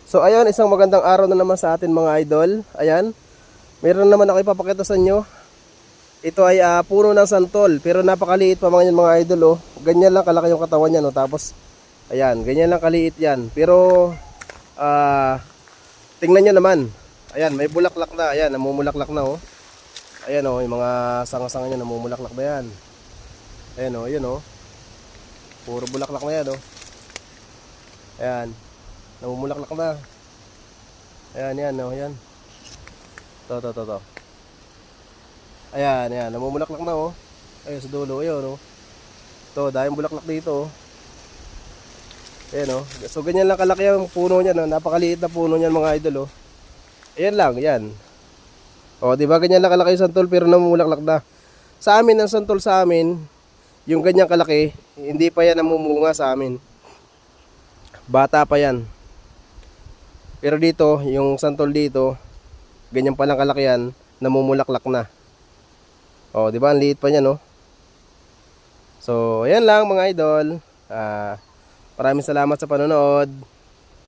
So ayan, isang magandang araw na naman sa atin mga idol. Ayan, meron naman ako ipapakita sa inyo. Ito ay puno ng santol, pero napakaliit pa mga idol. Oh. Ganyan lang kalaki yung katawan niya. No? Tapos, ayan, ganyan lang kaliit yan. Pero, tingnan nyo naman. Ayan, may bulaklak na. Ayan, namumulaklak na. Oh. Ayan, oh, yung mga sanga-sanga niya namumulaklak na yan. Ayan, oh, yun, oh. Puro bulaklak na yan, oh. Ayan, namumulaklak na. Ayan, yan, oh, yan. To. Ayan, ayan, namumulaklak na, oh. Ayun, sa dulo, ayun, oh. Ito, dahil bulaklak dito, oh. Ayan, oh. So, ganyan lang kalaki ang puno niya, no? Napakaliit na puno niyan, mga idol, oh. Ayan lang, yan. Oh, di ba ganyan lang kalaki yung santol, pero namumulaklak na. Sa amin, ang santol sa amin, yung ganyang kalaki, hindi pa yan namumunga sa amin. Bata pa yan. Pero dito, yung santol dito, ganyan palang kalaki yan, namumulaklak na. Oh, di ba? Ang liit pa niya, no? So, ayan lang mga idol. Maraming salamat sa panonood.